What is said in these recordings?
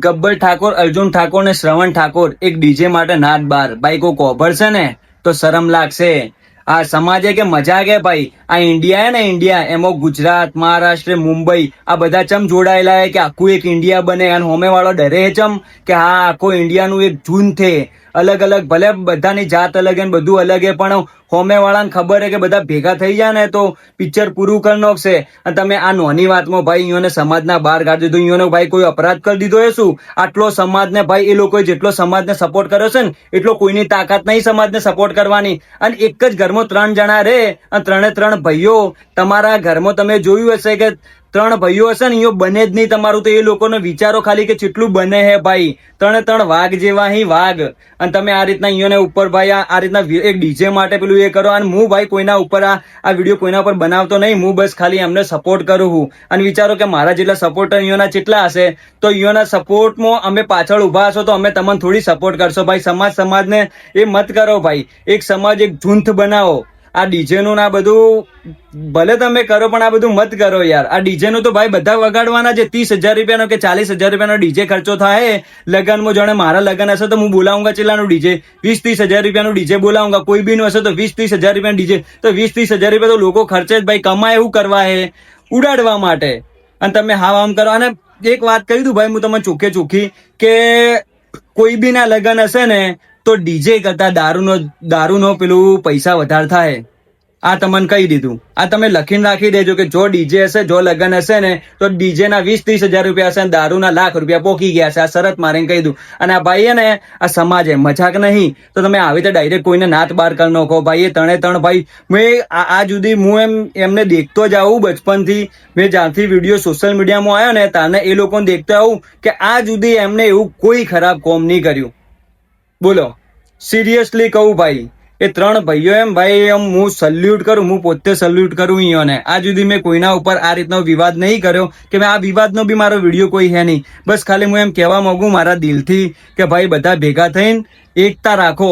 ગબ્બર ઠાકોર, અર્જુન ઠાકોર ને શ્રવણ ઠાકોર એક ડીજે માટે નાદ બાર. ભાઈ કોઈ કોભરશે ને તો શરમ લાગશે. આ સમાજે કે મજા કે ભાઈ આ ઇન્ડિયા હે ને, ઇન્ડિયા એમાં ગુજરાત, મહારાષ્ટ્ર, મુંબઈ આ બધા ચમ જોડાયેલા હે કે આખું એક ઇન્ડિયા બને. અને હોમે વાળો ડરે ચમ કે હા આખો ઇન્ડિયાનું એક જૂન થે. અલગ અલગ ભલે બધાની જાત અલગ હે બધું અલગ હે, પણ હોમે વાળાને ખબર હે કે બધા ભેગા થઈ જાય ને તો પિક્ચર પૂરું કરી નાખશે. અને તમે આ નોની વાતમાં ભાઈ અહીંયાને સમાજના બહાર કાઢી દીધું. અહીંયાનો ભાઈ કોઈ અપરાધ કરી દીધો એ શું? આટલો સમાજને ભાઈ એ લોકોએ જેટલો સમાજને સપોર્ટ કર્યો છે ને એટલો કોઈની તાકાત નહીં સમાજને સપોર્ટ કરવાની. અને એક જ ઘરમાં 3 જણા રે અને 3 ભાઈઓ. તમારા ઘરમાં તમે જોયું હશે કે 3 ભાઈઓ હશે ને અહીંયા બને જ નહીં તમારું. તો એ લોકોનો વિચારો ખાલી કે કેટલું બને હે ભાઈ. 3 વાઘ જેવા હી વાઘ. અને તમે આ રીતના અહીંયાને ઉપર ભાઈ આ રીતના એક ડીજે માટે પેલું એ કરો. અને હું ભાઈ કોઈના ઉપર આ વિડીયો કોઈના ઉપર બનાવતો નહીં. હું બસ ખાલી એમને સપોર્ટ કરું છું. અને વિચારો કે મારા જેટલા સપોર્ટર અહીંયાના કેટલા હશે, તો અહીંયાના સપોર્ટમાં અમે પાછળ ઉભા હશો તો અમે તમને થોડી સપોર્ટ કરશો ભાઈ. સમાજને એ મત કરો ભાઈ. એક સમાજ એક જૂથ બનાવો. આ ડીજે નું ના બધું ભલે તમે કરો પણ આ બધું મત કરો યાર. આ ડીજે નું તો ભાઈ બધા વગાડવાના છે. 30,000 રૂપિયાનો કે 40,000 રૂપિયાનો ડીજે ખર્ચો થાય લગનમાં. જાણે મારા લગન હશે તો હું બોલાવુંગા ચેલાનું ડીજે 20-30,000 રૂપિયાનું ડીજે બોલાવુંગા. કોઈ બી નું હશે તો 20-30,000 રૂપિયાનું ડીજે. તો 20-30,000 રૂપિયા તો લોકો ખર્ચે જ ભાઈ. કમાય એવું કરવા હે ઉડાડવા માટે. અને તમે હાવ આમ કરો. અને એક વાત કહી દઉં ભાઈ હું તમને ચોખ્ખી કે કોઈ બી ના લગન હશે ને તો ડીજે કરતા દારૂનો પેલું પૈસા વધારે થાય. આ તમને કહી દીધું. આ તમે લખીને રાખી દેજો કે જો ડીજે હશે, જો લગન હશે ને તો ડીજે ના 20-30,000 રૂપિયા હશે, દારૂના લાખ રૂપિયા પોકી ગયા છે. આ શરત મારીને કહી દઉં. અને આ ભાઈ ને આ સમાજ હે, મજાક નહીં. તો તમે આવી રીતે ડાયરેક્ટ કોઈને નાત બાર કરી નાખો ભાઈ. એ 3 ભાઈ મેં આ સુધી હું એમને દેખતો જ આવું બચપનથી. મેં જ્યાંથી વિડીયો સોશિયલ મીડિયામાં આવ્યો ને તારને એ લોકોને દેખતો આવું કે આ સુધી એમને એવું કોઈ ખરાબ કોમ નહીં કર્યું. બોલો સિરિયસલી કહું ભાઈ. એ 3 ભાઈઓ એમ ભાઈ એમ હું સલ્યુટ કરું. હું પોતે સલ્યુટ કરું અહીંયાને. આ સુધી મેં કોઈના ઉપર આ રીતનો વિવાદ નહીં કર્યો કે આ વિવાદનો બી મારો વિડીયો કોઈ હે નહીં. બસ ખાલી હું એમ કહેવા માંગુ મારા દિલથી કે ભાઈ બધા ભેગા થઈને એકતા રાખો.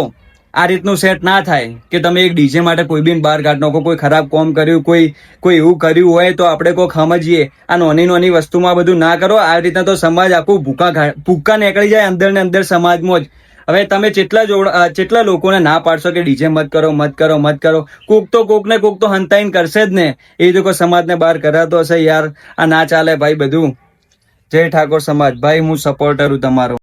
આ રીતનું સેટ ના થાય કે તમે એક ડીજે માટે કોઈ બી બહાર કાઢ નાખો. કોઈ ખરાબ કોમ કર્યું, કોઈ એવું કર્યું હોય તો આપણે કોઈ સમજીએ. આ નાની વસ્તુમાં બધું ના કરો. આ રીતના તો સમાજ આખું ભૂકા નીકળી જાય અંદર ને અંદર સમાજમાં જ. હવે તમે જેટલા લોકોને ના પાડશો કે ડીજે મત કરો. કોક તો હંતાઈને કરશે જ ને. એ તો કોઈ સમાજને બહાર કરાતો હશે યાર. આ ના ચાલે ભાઈ બધું. જય ઠાકોર સમાજ ભાઈ. હું સપોર્ટર હું તમારો.